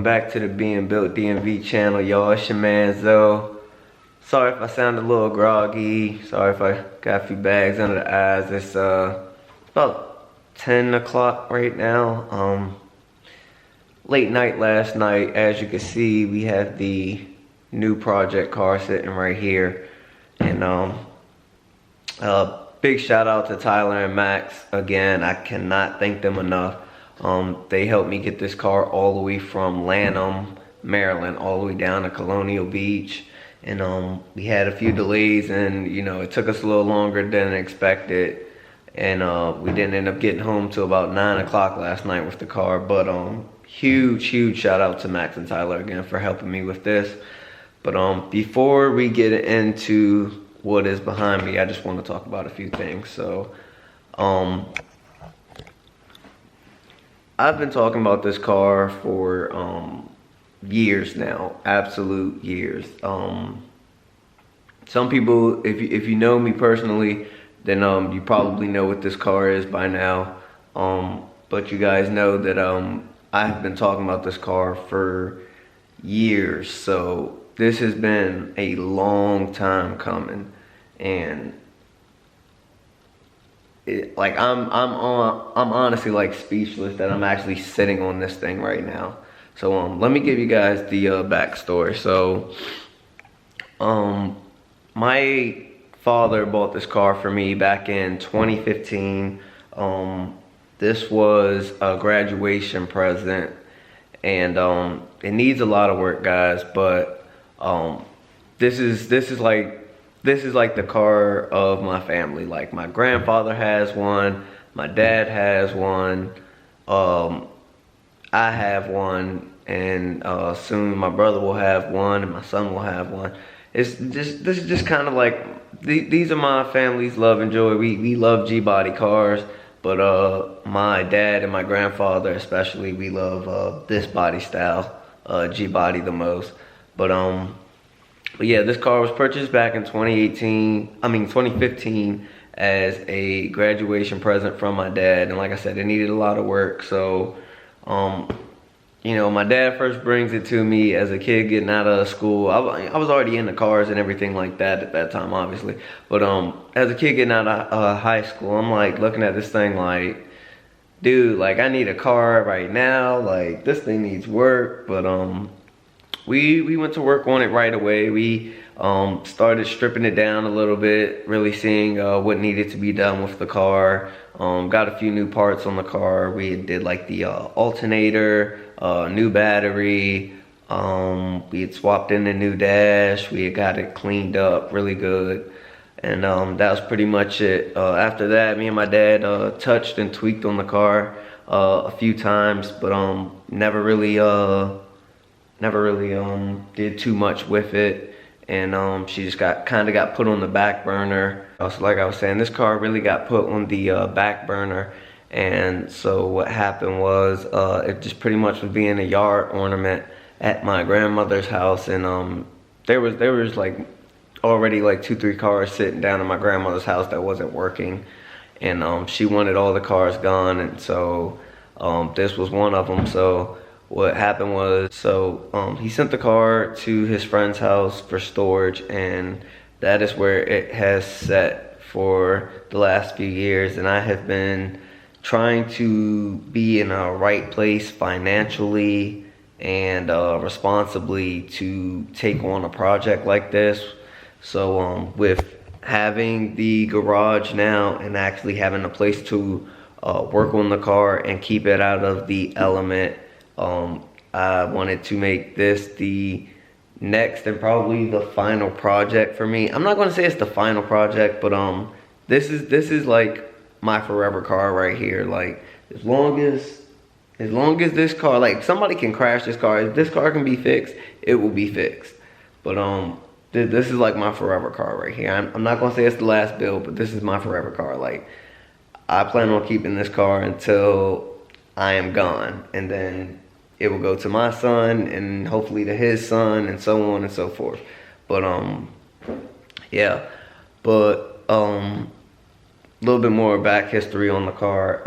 Back to the Being Built DMV channel, y'all. It's your man Enzo. Sorry if I sound a little groggy. Sorry if I got a few bags under the eyes. It's about 10 o'clock right now. Late night last night. As you can see, we have the new project car sitting right here. And big shout out to Tyler and Max. Again, I cannot thank them enough. They helped me get this car all the way from Lanham, Maryland, all the way down to Colonial Beach. And we had a few delays, and you know, it took us a little longer than expected. And we didn't end up getting home till about 9 o'clock last night with the car. But huge shout out to Max and Tyler again for helping me with this. But before we get into what is behind me, I just want to talk about a few things. So I've been talking about this car for years now, absolute years. Some people, if you know me personally, then you probably know what this car is by now. But you guys know that I have been talking about this car for years. So this has been a long time coming, and I'm honestly like speechless that I'm actually sitting on this thing right now. So let me give you guys the backstory. So my father bought this car for me back in 2015. This was a graduation present, and it needs a lot of work, guys, but this is like the car of my family. Like, my grandfather has one, my dad has one, I have one, and soon my brother will have one, and my son will have one. This is just kind of like, these are my family's love and joy. We love G-body cars, but my dad and my grandfather especially, we love this body style, G-body the most. But yeah, this car was purchased back in 2015 as a graduation present from my dad. And like I said, it needed a lot of work. So, you know, my dad first brings it to me as a kid getting out of school. I was already into cars and everything like that at that time, obviously. But as a kid getting out of high school, I'm like looking at this thing like, dude, like, I need a car right now. Like, this thing needs work. But we went to work on it right away. We started stripping it down a little bit, really seeing what needed to be done with the car. Got a few new parts on the car. We did like the alternator, new battery. We had swapped in the new dash. We had got it cleaned up really good. And that was pretty much it. After that, me and my dad touched and tweaked on the car a few times, but never really did too much with it. And she just kind of got put on the back burner. So like I was saying, this car really got put on the back burner. And so what happened was, it just pretty much was being a yard ornament at my grandmother's house. And there was like already like 2-3 cars sitting down in my grandmother's house that wasn't working. And she wanted all the cars gone, and so this was one of them. So what happened was, he sent the car to his friend's house for storage, and that is where it has sat for the last few years. And I have been trying to be in a right place financially and responsibly to take on a project like this. So with having the garage now and actually having a place to work on the car and keep it out of the element, I wanted to make this the next and probably the final project for me. I'm not gonna say it's the final project, but this is like my forever car right here. Like as long as this car, like somebody can crash this car, if this car can be fixed, it will be fixed. But this is like my forever car right here. I'm not gonna say it's the last build, but this is my forever car. Like I plan on keeping this car until I am gone, and then it will go to my son and hopefully to his son and so on and so forth. But yeah, but a little bit more back history on the car.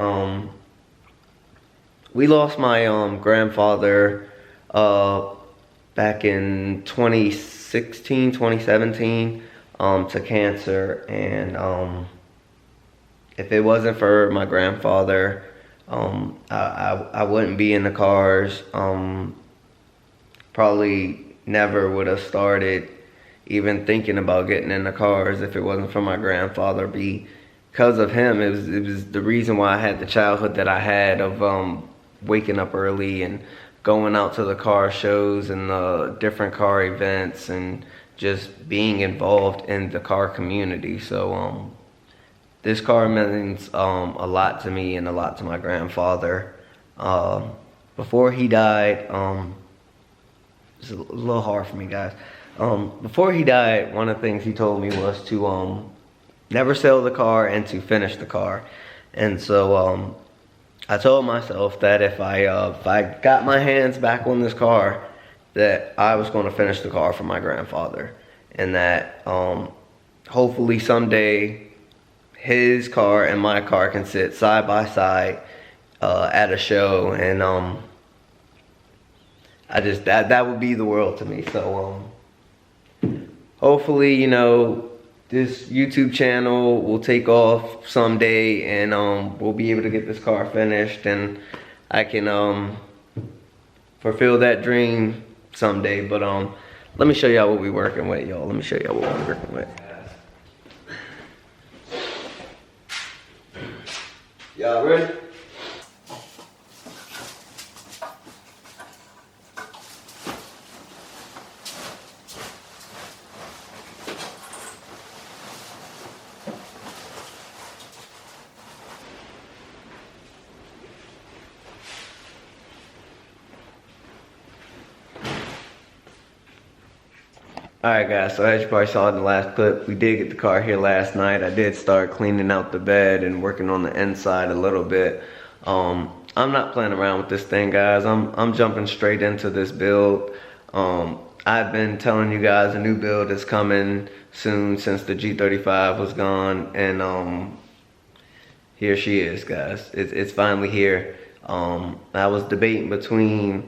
We lost my grandfather back in 2016, 2017 to cancer, and if it wasn't for my grandfather, I wouldn't be in the cars. Probably never would have started even thinking about getting in the cars if it wasn't for my grandfather. Because of him, it was the reason why I had the childhood that I had of waking up early and going out to the car shows and the different car events and just being involved in the car community. So this car means a lot to me and a lot to my grandfather. Before he died, it's a little hard for me, guys. Before he died, one of the things he told me was to never sell the car and to finish the car. And so I told myself that if I got my hands back on this car, that I was going to finish the car for my grandfather, and that hopefully someday his car and my car can sit side by side at a show, and that would be the world to me. So hopefully, you know, this YouTube channel will take off someday, and we'll be able to get this car finished, and I can fulfill that dream someday. But let me show y'all what we're working with, y'all. Let me show y'all what we're working with. Y'all ready? Alright guys, so as you probably saw in the last clip, we did get the car here last night. I did start cleaning out the bed and working on the inside a little bit. I'm not playing around with this thing, guys. I'm jumping straight into this build. I've been telling you guys a new build is coming soon since the G35 was gone, and here she is, guys. It's finally here. I was debating between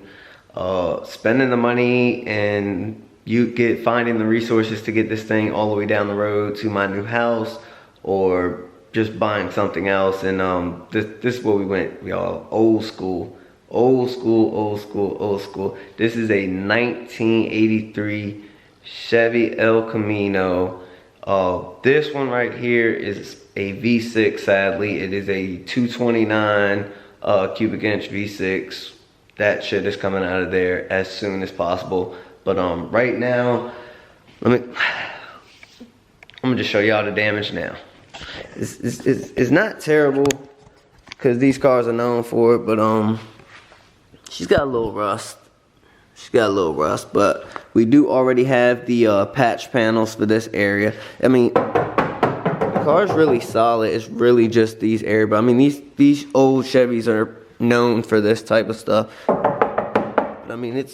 spending the money and finding the resources to get this thing all the way down the road to my new house, or just buying something else. And this is where we went, y'all. Old school. This is a 1983 Chevy El Camino. This one right here is a V6. Sadly, it is a 229 cubic inch V6. That shit is coming out of there as soon as possible. But right now, I'm gonna just show y'all the damage now. It's not terrible, because these cars are known for it, but she's got a little rust. But we do already have the patch panels for this area. I mean, the car's really solid. It's really just these areas. But I mean, these old Chevys are known for this type of stuff. But I mean, it's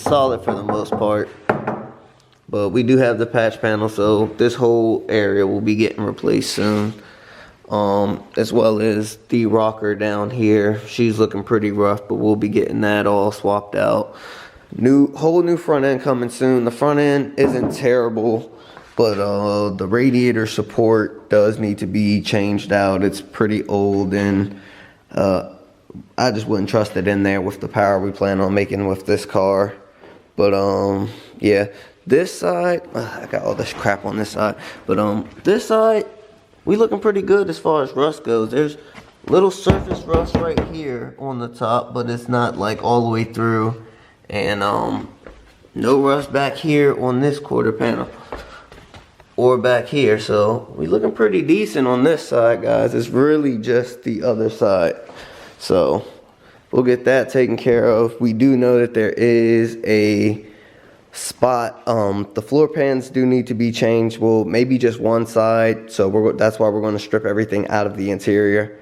solid for the most part. But we do have the patch panel, so this whole area will be getting replaced soon. As well as the rocker down here. She's looking pretty rough, but we'll be getting that all swapped out. Whole new front end coming soon. The front end isn't terrible, but the radiator support does need to be changed out. It's pretty old, and I just wouldn't trust it in there with the power we plan on making with this car. But yeah, this side, I got all this crap on this side, but this side, we looking pretty good as far as rust goes. There's little surface rust right here on the top, but it's not like all the way through. And no rust back here on this quarter panel or back here. So we looking pretty decent on this side, guys. It's really just the other side. So we'll get that taken care of. We do know that there is a spot. The floor pans do need to be changed. Well, maybe just one side. So that's why we're going to strip everything out of the interior,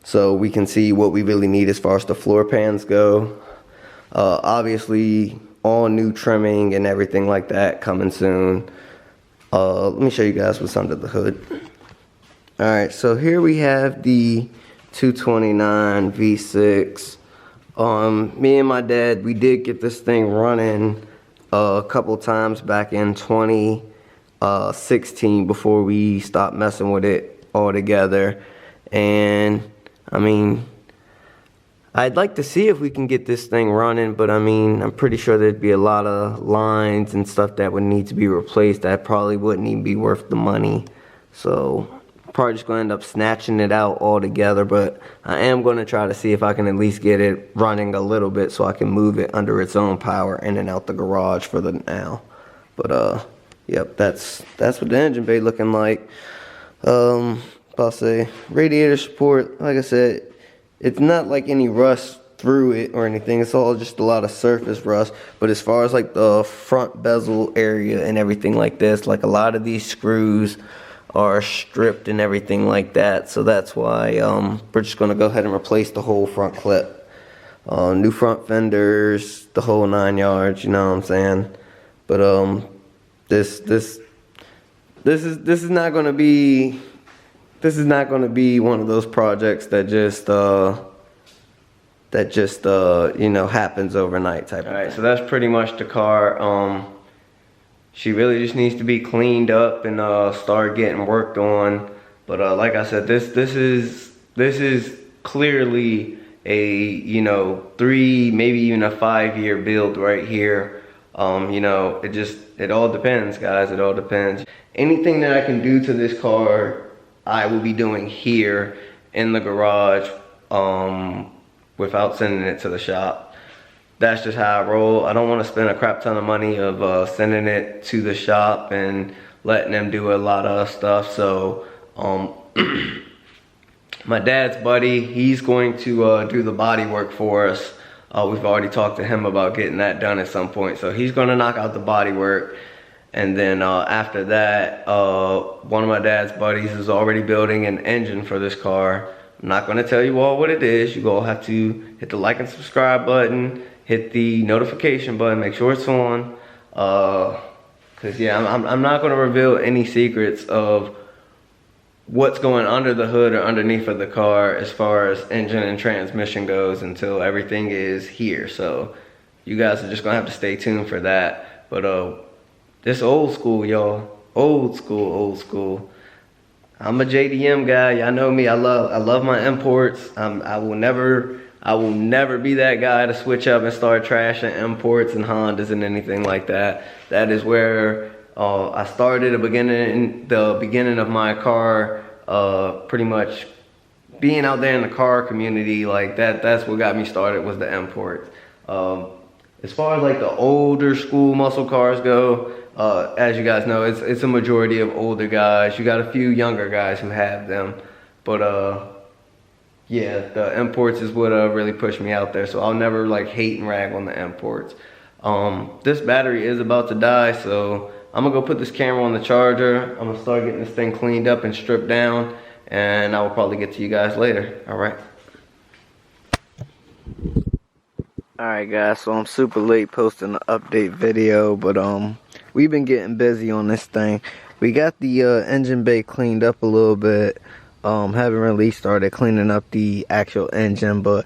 so we can see what we really need as far as the floor pans go. Obviously, all new trimming and everything like that coming soon. Let me show you guys what's under the hood. Alright, so here we have the 229 V6. Me and my dad, we did get this thing running a couple times back in 2016 before we stopped messing with it altogether. And I mean, I'd like to see if we can get this thing running, but I mean, I'm pretty sure there'd be a lot of lines and stuff that would need to be replaced that probably wouldn't even be worth the money. So probably just going to end up snatching it out altogether, but I am going to try to see if I can at least get it running a little bit so I can move it under its own power in and out the garage for the now. But yep, that's what the engine bay looking like. I'll say radiator support, like I said, it's not like any rust through it or anything. It's all just a lot of surface rust. But as far as like the front bezel area and everything like this, like a lot of these screws are stripped and everything like that. So that's why we're just going to go ahead and replace the whole front clip. New front fenders, the whole 9 yards, you know what I'm saying? But this is not going to be... This is not going to be one of those projects that just you know, happens overnight type of thing. Alright, so that's pretty much the car. She really just needs to be cleaned up and start getting worked on. But like I said, this is clearly a, you know, 3, maybe even a 5-year build right here. You know, it all depends, guys. It all depends. Anything that I can do to this car, I will be doing here in the garage without sending it to the shop. That's just how I roll. I don't want to spend a crap ton of money of sending it to the shop and letting them do a lot of stuff. So my dad's buddy, he's going to do the body work for us. We've already talked to him about getting that done at some point. So he's going to knock out the body work. And then after that, one of my dad's buddies is already building an engine for this car. I'm not going to tell you all what it is. You all have to hit the like and subscribe button, hit the notification button, make sure it's on. Cause yeah, I'm not going to reveal any secrets of what's going under the hood or underneath of the car as far as engine and transmission goes until everything is here. So you guys are just going to have to stay tuned for that. But this old school, y'all. Old school. I'm a JDM guy. Y'all know me. I love my imports. I will never be that guy to switch up and start trashing imports and Hondas and anything like that. That is where I started the beginning of my car, pretty much being out there in the car community like that. That's what got me started, was the imports. As far as like the older school muscle cars go, as you guys know, it's a majority of older guys. You got a few younger guys who have them, but yeah, the imports is what really pushed me out there. So I'll never like hate and rag on the imports. This battery is about to die, so I'm gonna go put this camera on the charger. I'm gonna start getting this thing cleaned up and stripped down, and I will probably get to you guys later. All right. Alright guys, so I'm super late posting the update video, but we've been getting busy on this thing. We got the engine bay cleaned up a little bit. Haven't really started cleaning up the actual engine, but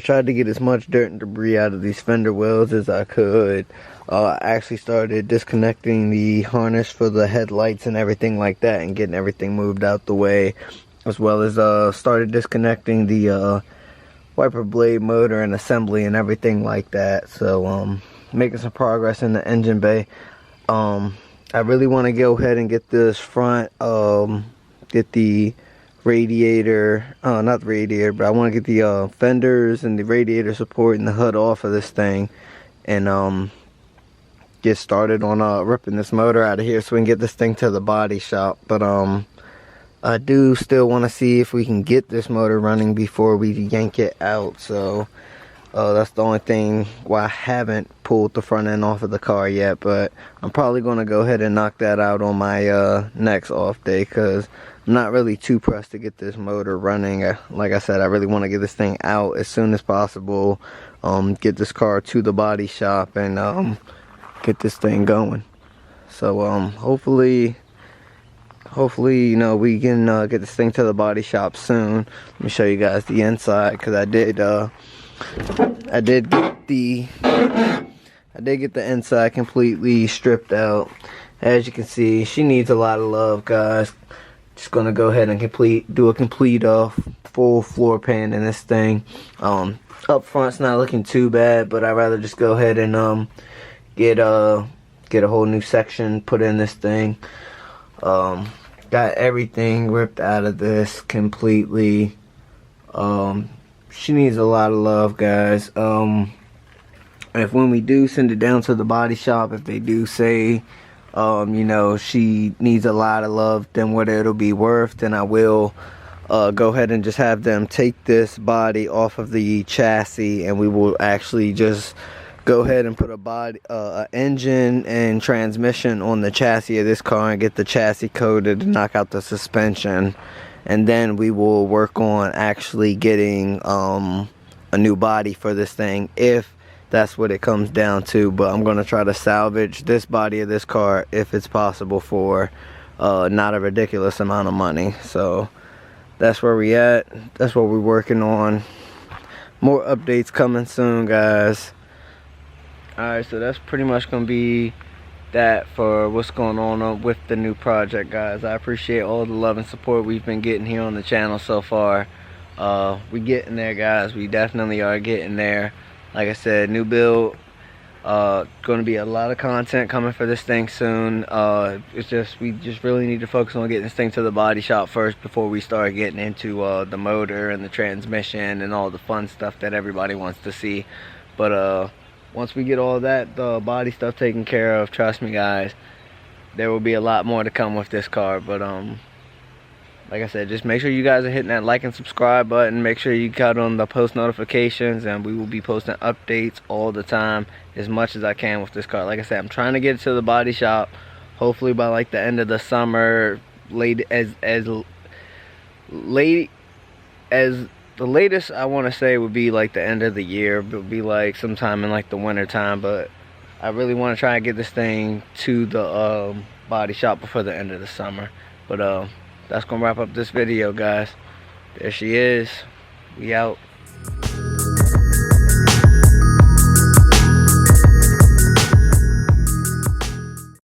tried to get as much dirt and debris out of these fender wells as I could. I actually started disconnecting the harness for the headlights and everything like that and getting everything moved out the way, as well as started disconnecting the wiper blade motor and assembly and everything like that. So making some progress in the engine bay. I really want to go ahead and get this front, get the radiator, not the radiator, but I want to get the fenders and the radiator support and the hood off of this thing, and get started on ripping this motor out of here so we can get this thing to the body shop. But I do still want to see if we can get this motor running before we yank it out. So that's the only thing why I haven't pulled the front end off of the car yet, but I'm probably going to go ahead and knock that out on my next off day, because I'm not really too pressed to get this motor running. Like I said, I really want to get this thing out as soon as possible, get this car to the body shop, and get this thing going. So hopefully, you know, we can get this thing to the body shop soon. Let me show you guys the inside, because I did get the inside completely stripped out. As you can see, she needs a lot of love, guys. Just gonna go ahead and do a complete full floor pan in this thing. Up front's not looking too bad, but I'd rather just go ahead and get a whole new section put in this thing. Got everything ripped out of this completely. She needs a lot of love, guys. If when we do send it down to the body shop, if they do say, you know, she needs a lot of love than what it'll be worth, then I will go ahead and just have them take this body off of the chassis, and we will actually just go ahead and put a engine and transmission on the chassis of this car and get the chassis coated and knock out the suspension. And then we will work on actually getting a new body for this thing, if that's what it comes down to. But I'm going to try to salvage this body of this car if it's possible for not a ridiculous amount of money. So that's where we at. That's what we're working on. More updates coming soon, guys. Alright, so that's pretty much going to be that for what's going on with the new project, guys. I appreciate all the love and support we've been getting here on the channel so far. We getting there, guys. We definitely are getting there. Like I said, new build, going to be a lot of content coming for this thing soon. We just really need to focus on getting this thing to the body shop first before we start getting into the motor and the transmission and all the fun stuff that everybody wants to see. But once we get all that, the body stuff taken care of, trust me, guys, there will be a lot more to come with this car. But like I said, just make sure you guys are hitting that like and subscribe button. Make sure you got on the post notifications, and we will be posting updates all the time as much as I can with this car. Like I said, I'm trying to get it to the body shop hopefully by like the end of the summer, the latest I want to say would be like the end of the year. It would be like sometime in like the winter time, but I really want to try and get this thing to the body shop before the end of the summer. But that's gonna wrap up this video, guys. There she is. We out.